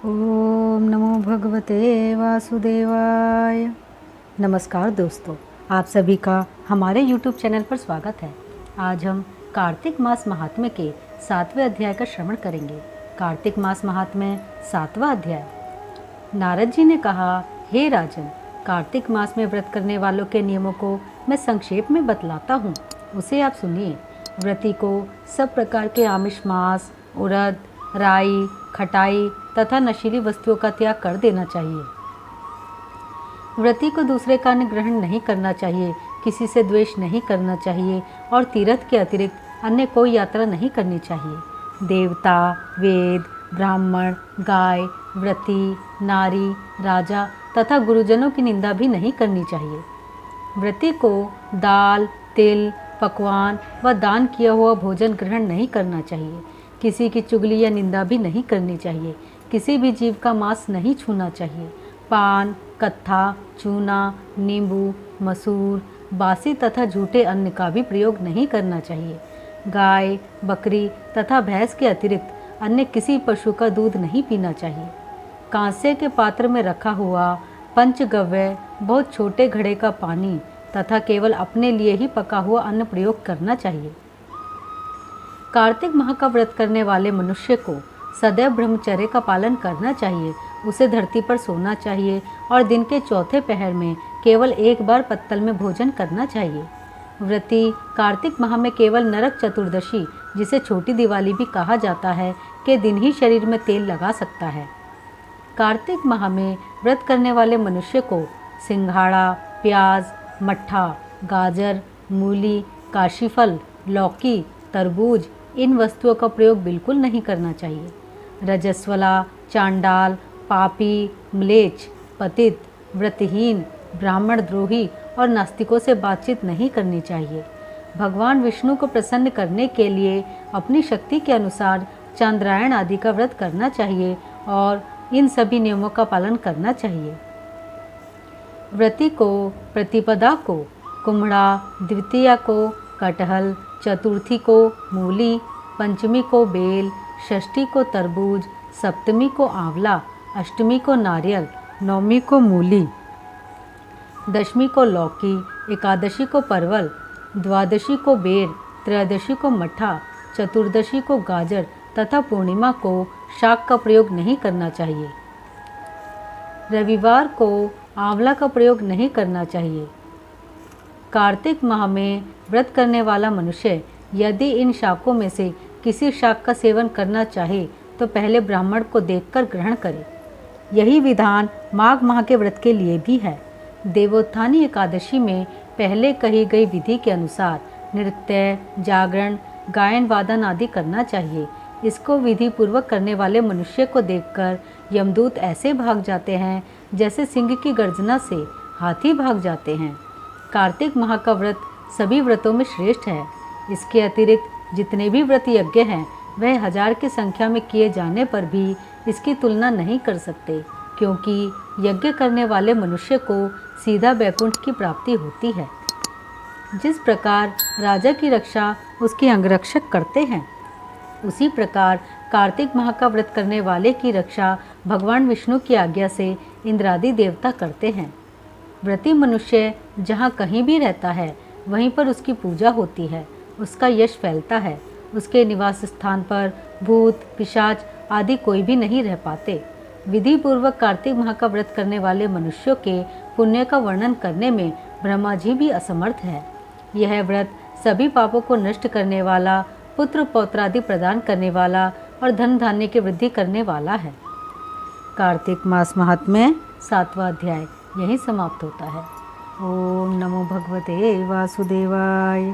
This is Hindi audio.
ओम नमो भगवते वासुदेवाय। नमस्कार दोस्तों, आप सभी का हमारे YouTube चैनल पर स्वागत है। आज हम कार्तिक मास महात्म्य के 7वें अध्याय का श्रवण करेंगे। कार्तिक मास महात्म्य 7वां अध्याय। नारद जी ने कहा, हे राजन, कार्तिक मास में व्रत करने वालों के नियमों को मैं संक्षेप में बतलाता हूँ, उसे आप सुनिए। व्रती को सब प्रकार के आमिष, मांस, उड़द, राई, खटाई तथा नशीली वस्तुओं का त्याग कर देना चाहिए। व्रती को दूसरे का ग्रहण नहीं करना चाहिए, किसी से द्वेष नहीं करना चाहिए और तीर्थ के अतिरिक्त अन्य कोई यात्रा नहीं करनी चाहिए। देवता, वेद, ब्राह्मण, गाय, व्रती, नारी, राजा तथा गुरुजनों की निंदा भी नहीं करनी चाहिए। व्रती को दाल, तिल, पकवान व दान किया हुआ भोजन ग्रहण नहीं करना चाहिए। किसी की चुगली या निंदा भी नहीं करनी चाहिए। किसी भी जीव का मांस नहीं छूना चाहिए। पान, कत्था, चूना, नींबू, मसूर, बासी तथा झूठे अन्न का भी प्रयोग नहीं करना चाहिए। गाय, बकरी तथा भैंस के अतिरिक्त अन्य किसी पशु का दूध नहीं पीना चाहिए। कांसे के पात्र में रखा हुआ पंचगव्य, बहुत छोटे घड़े का पानी तथा केवल अपने लिए ही पका हुआ अन्न प्रयोग करना चाहिए। कार्तिक माह का व्रत करने वाले मनुष्य को सदैव ब्रह्मचर्य का पालन करना चाहिए। उसे धरती पर सोना चाहिए और दिन के चौथे पहर में केवल एक बार पत्तल में भोजन करना चाहिए। व्रती कार्तिक माह में केवल नरक चतुर्दशी, जिसे छोटी दिवाली भी कहा जाता है, के दिन ही शरीर में तेल लगा सकता है। कार्तिक माह में व्रत करने वाले मनुष्य को सिंघाड़ा, प्याज, मट्ठा, गाजर, मूली, काशीफल, लौकी, तरबूज, इन वस्तुओं का प्रयोग बिल्कुल नहीं करना चाहिए। रजस्वला, चांडाल, पापी, म्लेच्छ, पतित, व्रतहीन, ब्राह्मण द्रोही और नास्तिकों से बातचीत नहीं करनी चाहिए। भगवान विष्णु को प्रसन्न करने के लिए अपनी शक्ति के अनुसार चांद्रायण आदि का व्रत करना चाहिए और इन सभी नियमों का पालन करना चाहिए। व्रती को प्रतिपदा को कुम्हड़ा, द्वितीया को कटहल, चतुर्थी को मूली, पंचमी को बेल, षष्ठी को तरबूज, सप्तमी को आंवला, अष्टमी को नारियल, नवमी को मूली, दशमी को लौकी, एकादशी को परवल, द्वादशी को बेर, त्रयोदशी को मट्ठा, चतुर्दशी को गाजर तथा पूर्णिमा को शाक का प्रयोग नहीं करना चाहिए। रविवार को आंवला का प्रयोग नहीं करना चाहिए। कार्तिक माह में व्रत करने वाला मनुष्य यदि इन शाकों में से किसी शाक का सेवन करना चाहे तो पहले ब्राह्मण को देखकर ग्रहण करे। यही विधान माघ माह के व्रत के लिए भी है। देवोत्थानी एकादशी में पहले कही गई विधि के अनुसार नृत्य, जागरण, गायन वादन आदि करना चाहिए। इसको विधि पूर्वक करने वाले मनुष्य को देखकर यमदूत ऐसे भाग जाते हैं जैसे सिंह की गर्जना से हाथी भाग जाते हैं। कार्तिक माह का व्रत सभी व्रतों में श्रेष्ठ है। इसके अतिरिक्त जितने भी व्रत यज्ञ हैं वह 1000 की संख्या में किए जाने पर भी इसकी तुलना नहीं कर सकते, क्योंकि यज्ञ करने वाले मनुष्य को सीधा वैकुंठ की प्राप्ति होती है। जिस प्रकार राजा की रक्षा उसके अंगरक्षक करते हैं, उसी प्रकार कार्तिक माह का व्रत करने वाले की रक्षा भगवान विष्णु की आज्ञा से इंद्रादि देवता करते हैं। व्रती मनुष्य जहाँ कहीं भी रहता है वहीं पर उसकी पूजा होती है, उसका यश फैलता है। उसके निवास स्थान पर भूत, पिशाच आदि कोई भी नहीं रह पाते। विधि पूर्वक कार्तिक माह का व्रत करने वाले मनुष्यों के पुण्य का वर्णन करने में ब्रह्मा जी भी असमर्थ है। यह व्रत सभी पापों को नष्ट करने वाला, पुत्र पौत्रादि प्रदान करने वाला और धन धान्य की वृद्धि करने वाला है। कार्तिक मास महात्म्य 7वां अध्याय यहीं समाप्त होता है। ओम नमो भगवते वासुदेवाय।